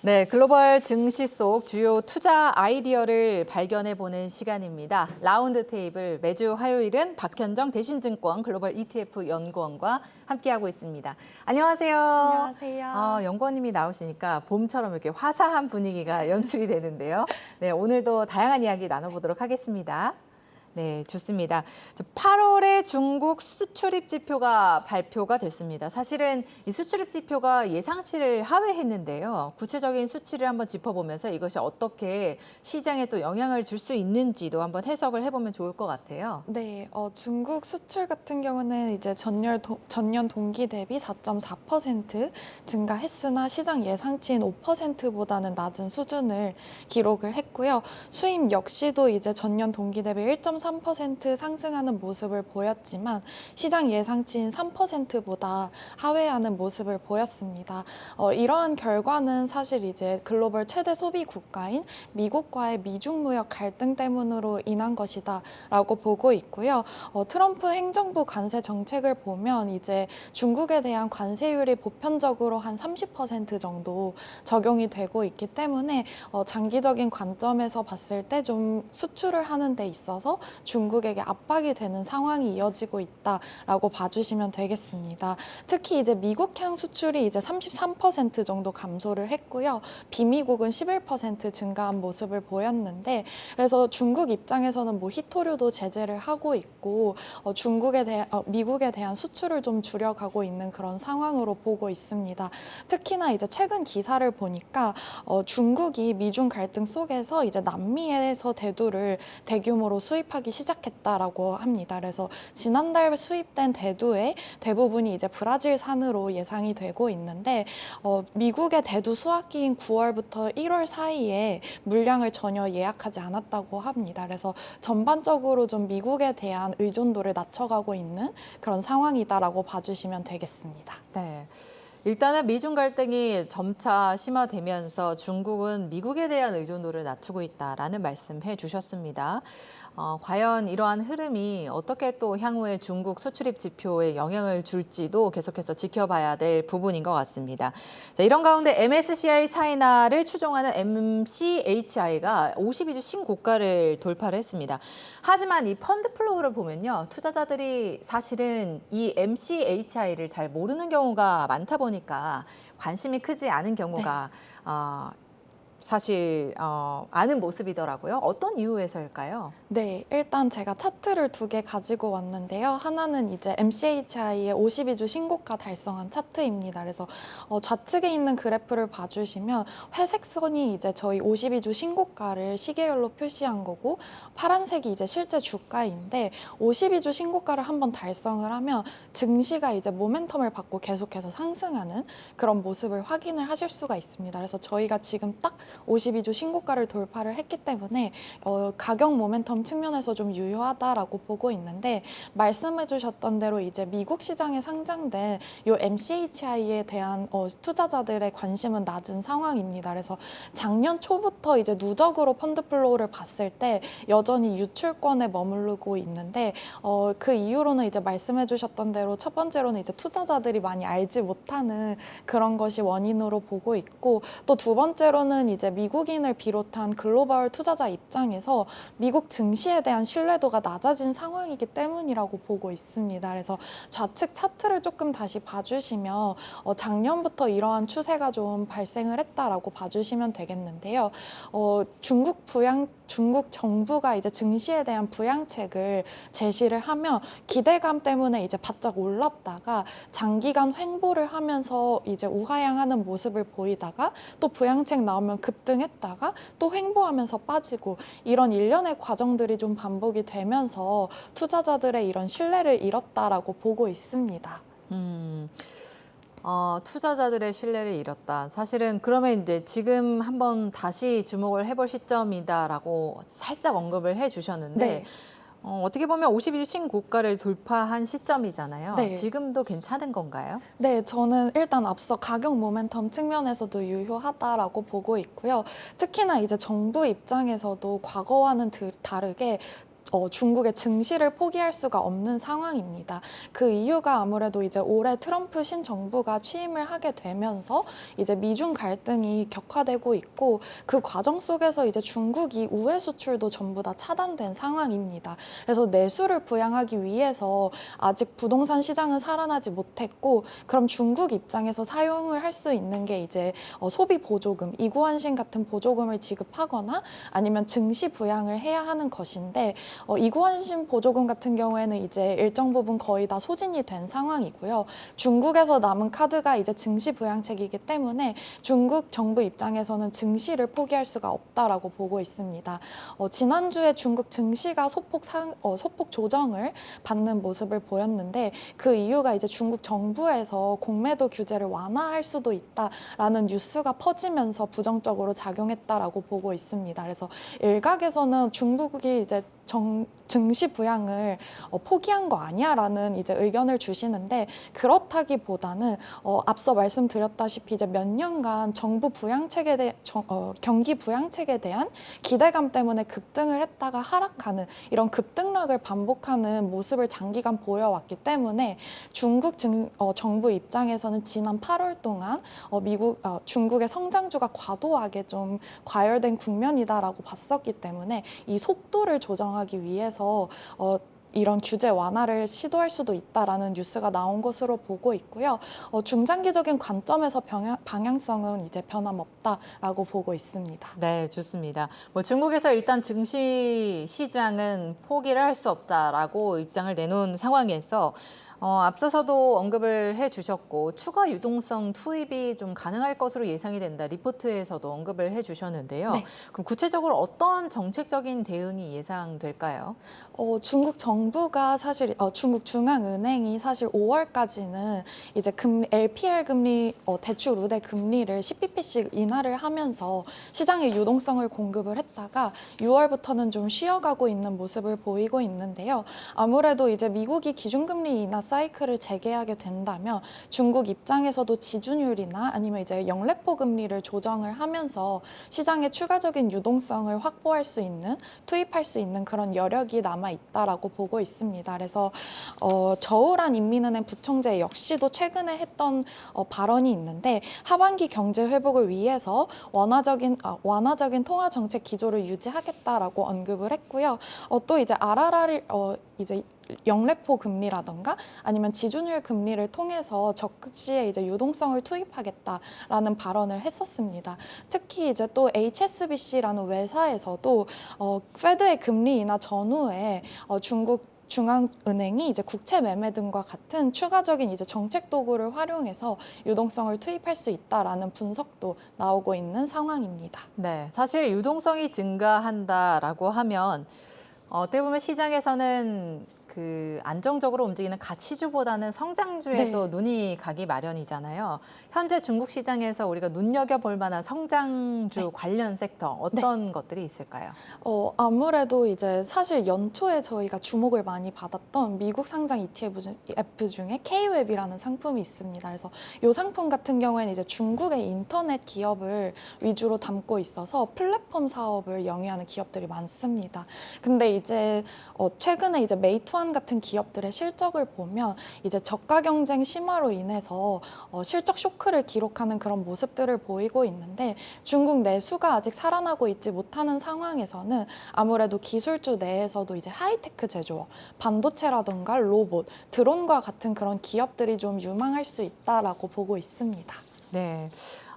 네, 글로벌 증시 속 주요 투자 아이디어를 발견해보는 시간입니다. 라운드 테이블 매주 화요일은 박현정 대신증권 글로벌 ETF 연구원과 함께하고 있습니다. 안녕하세요. 안녕하세요. 연구원님이 나오시니까 봄처럼 이렇게 화사한 분위기가 연출이 되는데요. 네, 오늘도 다양한 이야기 나눠보도록 하겠습니다. 네, 좋습니다. 8월에 중국 수출입 지표가 발표가 됐습니다. 사실은 이 수출입 지표가 예상치를 하회했는데요. 구체적인 수치를 한번 짚어보면서 이것이 어떻게 시장에 또 영향을 줄 수 있는지도 한번 해석을 해보면 좋을 것 같아요. 네, 중국 수출 같은 경우는 이제 전년 동기 대비 4.4% 증가했으나 시장 예상치인 5%보다는 낮은 수준을 기록을 했고요. 수입 역시도 이제 전년 동기 대비 1.3% 상승하는 모습을 보였지만 시장 예상치인 3%보다 하회하는 모습을 보였습니다. 이러한 결과는 사실 이제 글로벌 최대 소비 국가인 미국과의 미중 무역 갈등 때문으로 인한 것이다라고 보고 있고요. 트럼프 행정부 관세 정책을 보면 이제 중국에 대한 관세율이 보편적으로 한 30% 정도 적용이 되고 있기 때문에 장기적인 관점에서 봤을 때 좀 수출을 하는 데 있어서 중국에게 압박이 되는 상황이 이어지고 있다라고 봐주시면 되겠습니다. 특히 이제 미국향 수출이 이제 33% 정도 감소를 했고요. 비미국은 11% 증가한 모습을 보였는데 그래서 중국 입장에서는 뭐 히토류도 제재를 하고 있고 미국에 대한 수출을 좀 줄여가고 있는 그런 상황으로 보고 있습니다. 특히나 이제 최근 기사를 보니까 중국이 미중 갈등 속에서 이제 남미에서 대두를 대규모로 수입하기 시작했다라고 합니다. 그래서 지난달 수입된 대두의 대부분이 이제 브라질산으로 예상이 되고 있는데 미국의 대두 수확기인 9월부터 1월 사이에 물량을 전혀 예약하지 않았다고 합니다. 그래서 전반적으로 좀 미국에 대한 의존도를 낮춰가고 있는 그런 상황이다라고 봐주시면 되겠습니다. 네. 일단은 미중 갈등이 점차 심화되면서 중국은 미국에 대한 의존도를 낮추고 있다라는 말씀해 주셨습니다. 과연 이러한 흐름이 어떻게 또 향후에 중국 수출입 지표에 영향을 줄지도 계속해서 지켜봐야 될 부분인 것 같습니다. 자, 이런 가운데 MSCI 차이나를 추종하는 MCHI가 52주 신고가를 돌파를 했습니다. 하지만 이 펀드 플로우를 보면요. 투자자들이 사실은 이 MCHI를 잘 모르는 경우가 많다 보니까 관심이 크지 않은 경우가 사실 아는 모습이더라고요. 어떤 이유에서일까요? 네, 일단 제가 차트를 두 개 가지고 왔는데요. 하나는 이제 MCHI의 52주 신고가 달성한 차트입니다. 그래서 좌측에 있는 그래프를 봐주시면 회색 선이 이제 저희 52주 신고가를 시계열로 표시한 거고 파란색이 이제 실제 주가인데 52주 신고가를 한번 달성을 하면 증시가 이제 모멘텀을 받고 계속해서 상승하는 그런 모습을 확인을 하실 수가 있습니다. 그래서 저희가 지금 딱 52주 신고가를 돌파를 했기 때문에 가격 모멘텀 측면에서 좀 유효하다라고 보고 있는데 말씀해 주셨던 대로 이제 미국 시장에 상장된 이 MCHI에 대한 투자자들의 관심은 낮은 상황입니다. 그래서 작년 초부터 이제 누적으로 펀드 플로우를 봤을 때 여전히 유출권에 머무르고 있는데 그 이유로는 이제 말씀해 주셨던 대로 첫 번째로는 이제 투자자들이 많이 알지 못하는 그런 것이 원인으로 보고 있고 또 두 번째로는 이제 미국인을 비롯한 글로벌 투자자 입장에서 미국 증시에 대한 신뢰도가 낮아진 상황이기 때문이라고 보고 있습니다. 그래서 좌측 차트를 조금 다시 봐주시면 작년부터 이러한 추세가 좀 발생을 했다라고 봐주시면 되겠는데요. 중국 정부가 이제 증시에 대한 부양책을 제시를 하면 기대감 때문에 이제 바짝 올랐다가 장기간 횡보를 하면서 이제 우하향하는 모습을 보이다가 또 부양책 나오면 급등했다가 또 횡보하면서 빠지고 이런 일련의 과정들이 좀 반복이 되면서 투자자들의 이런 신뢰를 잃었다라고 보고 있습니다. 투자자들의 신뢰를 잃었다. 사실은 그러면 이제 지금 한번 다시 주목을 해볼 시점이다라고 살짝 언급을 해주셨는데 네. 어떻게 보면 52주 신고가를 돌파한 시점이잖아요. 네. 지금도 괜찮은 건가요? 네, 저는 일단 앞서 가격 모멘텀 측면에서도 유효하다라고 보고 있고요. 특히나 이제 정부 입장에서도 과거와는 다르게 중국의 증시를 포기할 수가 없는 상황입니다. 그 이유가 아무래도 이제 올해 트럼프 신정부가 취임을 하게 되면서 이제 미중 갈등이 격화되고 있고 그 과정 속에서 이제 중국이 우회 수출도 전부 다 차단된 상황입니다. 그래서 내수를 부양하기 위해서 아직 부동산 시장은 살아나지 못했고 그럼 중국 입장에서 사용을 할 수 있는 게 이제 소비 보조금, 이구환신 같은 보조금을 지급하거나 아니면 증시 부양을 해야 하는 것인데 이구환신 보조금 같은 경우에는 이제 일정 부분 거의 다 소진이 된 상황이고요. 중국에서 남은 카드가 이제 증시 부양책이기 때문에 중국 정부 입장에서는 증시를 포기할 수가 없다라고 보고 있습니다. 지난주에 중국 증시가 소폭 조정을 받는 모습을 보였는데 그 이유가 이제 중국 정부에서 공매도 규제를 완화할 수도 있다라는 뉴스가 퍼지면서 부정적으로 작용했다라고 보고 있습니다. 그래서 일각에서는 중국이 이제 증시 부양을 포기한 거 아니야라는 이제 의견을 주시는데 그렇다기보다는 앞서 말씀드렸다시피 이제 몇 년간 정부 부양책에 대해 경기 부양책에 대한 기대감 때문에 급등을 했다가 하락하는 이런 급등락을 반복하는 모습을 장기간 보여왔기 때문에 중국 정부 입장에서는 지난 8월 동안 중국의 성장주가 과도하게 좀 과열된 국면이다라고 봤었기 때문에 이 속도를 조정하기 위해서 이런 규제 완화를 시도할 수도 있다라는 뉴스가 나온 것으로 보고 있고요. 중장기적인 관점에서 방향성은 이제 변함없다라고 보고 있습니다. 네, 좋습니다. 뭐 중국에서 일단 증시 시장은 포기를 할 수 없다라고 입장을 내놓은 상황에서 앞서서도 언급을 해주셨고 추가 유동성 투입이 좀 가능할 것으로 예상이 된다. 리포트에서도 언급을 해주셨는데요. 네. 그럼 구체적으로 어떤 정책적인 대응이 예상될까요? 중국 정부가 사실 중국 중앙은행이 사실 5월까지는 이제 LPR 금리 대출 우대 금리를 10bp씩 인하를 하면서 시장에 유동성을 공급을 했다가 6월부터는 좀 쉬어가고 있는 모습을 보이고 있는데요. 아무래도 이제 미국이 기준금리 인하 사이클을 재개하게 된다면 중국 입장에서도 지준율이나 아니면 이제 영래포 금리를 조정을 하면서 시장에 추가적인 유동성을 확보할 수 있는 투입할 수 있는 그런 여력이 남아 있다라고 보고 있습니다. 그래서 저우란 인민은행 부총재 역시도 최근에 했던 발언이 있는데 하반기 경제 회복을 위해서 완화적인 통화 정책 기조를 유지하겠다라고 언급을 했고요. 또 이제 RRR을 이제 영래포 금리라던가 아니면 지준율 금리를 통해서 적극 시에 이제 유동성을 투입하겠다라는 발언을 했었습니다. 특히 이제 또 HSBC라는 외사에서도 페드의 금리 인하 전후에 중국 중앙은행이 이제 국채 매매 등과 같은 추가적인 이제 정책 도구를 활용해서 유동성을 투입할 수 있다라는 분석도 나오고 있는 상황입니다. 네, 사실 유동성이 증가한다라고 하면 어떻게 보면 시장에서는 그 안정적으로 움직이는 가치주보다는 성장주에 네. 또 눈이 가기 마련이잖아요. 현재 중국 시장에서 우리가 눈여겨볼 만한 성장주 관련 섹터 어떤 것들이 있을까요? 아무래도 이제 사실 연초에 저희가 주목을 많이 받았던 미국 상장 ETF 중에 K-웹이라는 상품이 있습니다. 그래서 이 상품 같은 경우에는 이제 중국의 인터넷 기업을 위주로 담고 있어서 플랫폼 사업을 영위하는 기업들이 많습니다. 근데 이제 최근에 이제 메이투안 같은 기업들의 실적을 보면 이제 저가 경쟁 심화로 인해서 실적 쇼크를 기록하는 그런 모습들을 보이고 있는데 중국 내수가 아직 살아나고 있지 못하는 상황에서는 아무래도 기술주 내에서도 이제 하이테크 제조업, 반도체라던가 로봇, 드론과 같은 그런 기업들이 좀 유망할 수 있다라고 보고 있습니다. 네.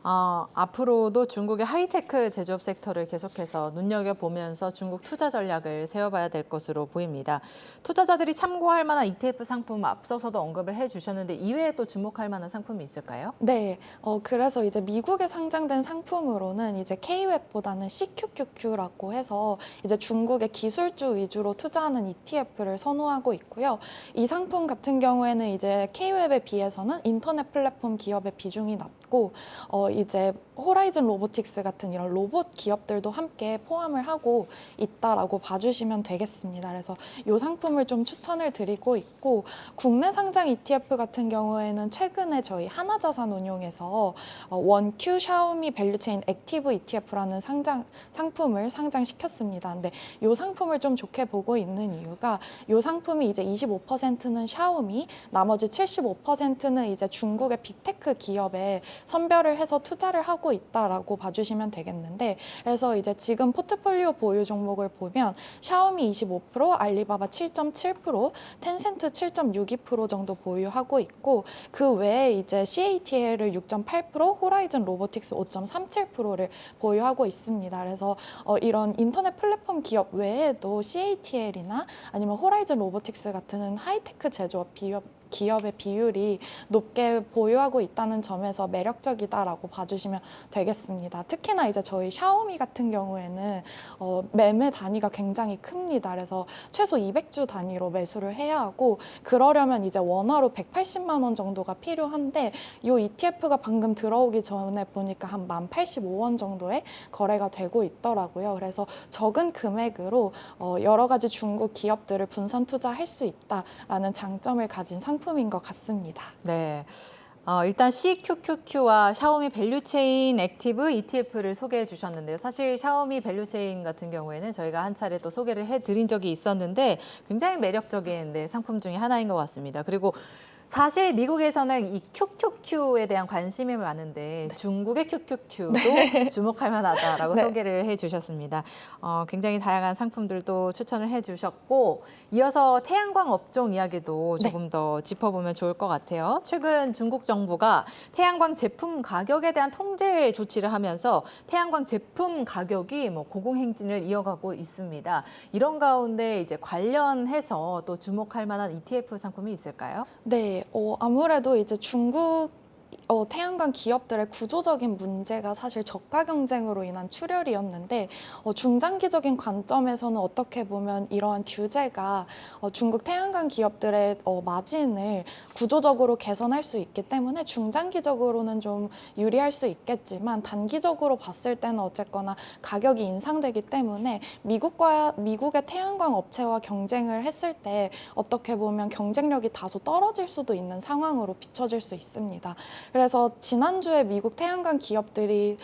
앞으로도 중국의 하이테크 제조업 섹터를 계속해서 눈여겨보면서 중국 투자 전략을 세워봐야 될 것으로 보입니다. 투자자들이 참고할 만한 ETF 상품 앞서서도 언급을 해주셨는데 이외에 또 주목할 만한 상품이 있을까요? 네, 그래서 이제 미국에 상장된 상품으로는 이제 K-웹보다는 CQQQ라고 해서 이제 중국의 기술주 위주로 투자하는 ETF를 선호하고 있고요. 이 상품 같은 경우에는 이제 K-웹에 비해서는 인터넷 플랫폼 기업의 비중이 있고 이제 호라이즌 로보틱스 같은 이런 로봇 기업들도 함께 포함을 하고 있다라고 봐주시면 되겠습니다. 그래서 이 상품을 좀 추천을 드리고 있고 국내 상장 ETF 같은 경우에는 최근에 저희 하나자산운용에서 원큐 샤오미 밸류체인 액티브 ETF라는 상품을 상장시켰습니다. 근데 이 상품을 좀 좋게 보고 있는 이유가 이 상품이 이제 25%는 샤오미, 나머지 75%는 이제 중국의 빅테크 기업에 선별을 해서 투자를 하고 있다라고 봐주시면 되겠는데, 그래서 이제 지금 포트폴리오 보유 종목을 보면 샤오미 25%, 알리바바 7.7%, 텐센트 7.62% 정도 보유하고 있고, 그 외에 이제 CATL을 6.8%, 호라이즌 로보틱스 5.37%를 보유하고 있습니다. 그래서 이런 인터넷 플랫폼 기업 외에도 CATL이나 아니면 호라이즌 로보틱스 같은 하이테크 제조업 기업의 비율이 높게 보유하고 있다는 점에서 매력적이다라고 봐주시면 되겠습니다. 특히나 이제 저희 샤오미 같은 경우에는 매매 단위가 굉장히 큽니다. 그래서 최소 200주 단위로 매수를 해야 하고, 그러려면 이제 원화로 180만 원 정도가 필요한데 이 ETF가 방금 들어오기 전에 보니까 한 1085원 정도에 거래가 되고 있더라고요. 그래서 적은 금액으로 여러 가지 중국 기업들을 분산 투자할 수 있다라는 장점을 가진 상품인 것 같습니다. 네. 일단 CQQQ와 샤오미 밸류체인 액티브 ETF를 소개해 주셨는데요. 사실 샤오미 밸류체인 같은 경우에는 저희가 한 차례 또 소개를 해드린 적이 있었는데 굉장히 매력적인 상품 중에 하나인 것 같습니다. 그리고 사실 미국에서는 이 QQQ에 대한 관심이 많은데 중국의 QQQ도 주목할 만하다라고 소개를 해주셨습니다. 굉장히 다양한 상품들도 추천을 해주셨고, 이어서 태양광 업종 이야기도 조금 더 짚어보면 좋을 것 같아요. 최근 중국 정부가 태양광 제품 가격에 대한 통제 조치를 하면서 태양광 제품 가격이 고공행진을 이어가고 있습니다. 이런 가운데 이제 관련해서 또 주목할 만한 ETF 상품이 있을까요? 네, 아무래도 이제 중국 태양광 기업들의 구조적인 문제가 사실 저가 경쟁으로 인한 출혈이었는데, 중장기적인 관점에서는 어떻게 보면 이러한 규제가 중국 태양광 기업들의 마진을 구조적으로 개선할 수 있기 때문에 중장기적으로는 좀 유리할 수 있겠지만, 단기적으로 봤을 때는 어쨌거나 가격이 인상되기 때문에 미국의 태양광 업체와 경쟁을 했을 때 어떻게 보면 경쟁력이 다소 떨어질 수도 있는 상황으로 비춰질 수 있습니다. 그래서 지난주에 미국 태양광 기업들이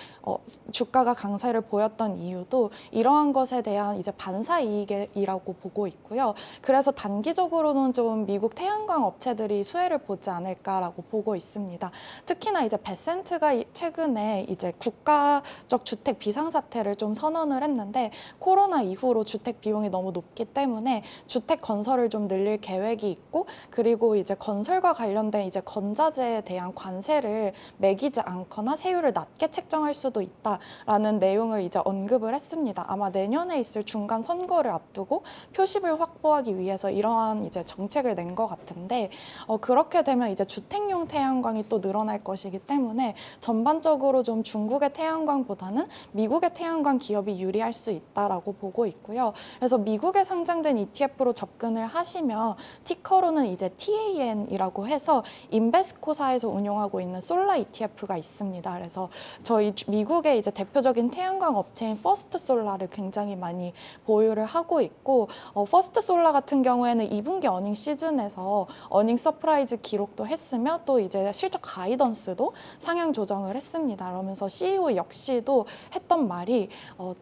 주가가 강세를 보였던 이유도 이러한 것에 대한 이제 반사 이익이라고 보고 있고요. 그래서 단기적으로는 좀 미국 태양광 업체들이 수혜를 보지 않을까라고 보고 있습니다. 특히나 이제 베센트가 최근에 이제 국가적 주택 비상사태를 좀 선언을 했는데, 코로나 이후로 주택 비용이 너무 높기 때문에 주택 건설을 좀 늘릴 계획이 있고, 그리고 이제 건설과 관련된 이제 건자재에 대한 관세를 매기지 않거나 세율을 낮게 책정할 수도 있다라는 내용을 이제 언급을 했습니다. 아마 내년에 있을 중간 선거를 앞두고 표심을 확보하기 위해서 이러한 이제 정책을 낸 것 같은데, 그렇게 되면 이제 주택용 태양광이 또 늘어날 것이기 때문에 전반적으로 좀 중국의 태양광보다는 미국의 태양광 기업이 유리할 수 있다라고 보고 있고요. 그래서 미국에 상장된 ETF로 접근을 하시면 티커로는 이제 TAN이라고 해서 인베스코사에서 운용하고 있는 솔라 ETF가 있습니다. 그래서 저희 미국의 이제 대표적인 태양광 업체인 퍼스트 솔라를 굉장히 많이 보유를 하고 있고, 퍼스트 솔라 같은 경우에는 2분기 어닝 시즌에서 어닝 서프라이즈 기록도 했으며 또 이제 실적 가이던스도 상향 조정을 했습니다. 그러면서 CEO 역시도 했던 말이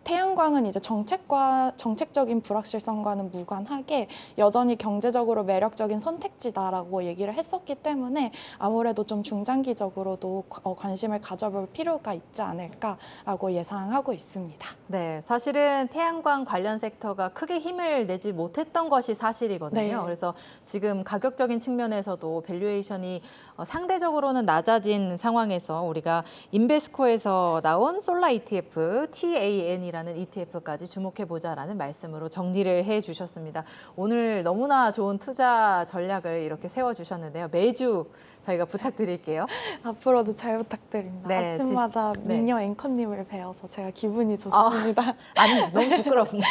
태양광은 이제 정책적인 불확실성과는 무관하게 여전히 경제적으로 매력적인 선택지다라고 얘기를 했었기 때문에 아무래도 좀 중장기적으로도 관심을 가져볼 필요가 있지 않을까라고 예상하고 있습니다. 네, 사실은 태양광 관련 섹터가 크게 힘을 내지 못했던 것이 사실이거든요. 네. 그래서 지금 가격적인 측면에서도 밸류에이션이 상대적으로는 낮아진 상황에서 우리가 인베스코에서 나온 솔라 ETF, TAN이라는 ETF까지 주목해보자라는 말씀으로 정리를 해주셨습니다. 오늘 너무나 좋은 투자 전략을 이렇게 세워주셨는데요. 매주 저희가 부탁드릴게요. 앞으로도 잘 부탁드립니다. 네, 아침마다 네. 미녀 앵커님을 뵈어서 제가 기분이 좋습니다. 아니, 너무 부끄럽네요.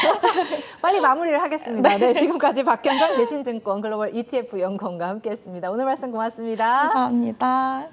빨리 마무리를 하겠습니다. 네, 지금까지 박현정 대신증권 글로벌 ETF 연구원과 함께했습니다. 오늘 말씀 고맙습니다. 감사합니다.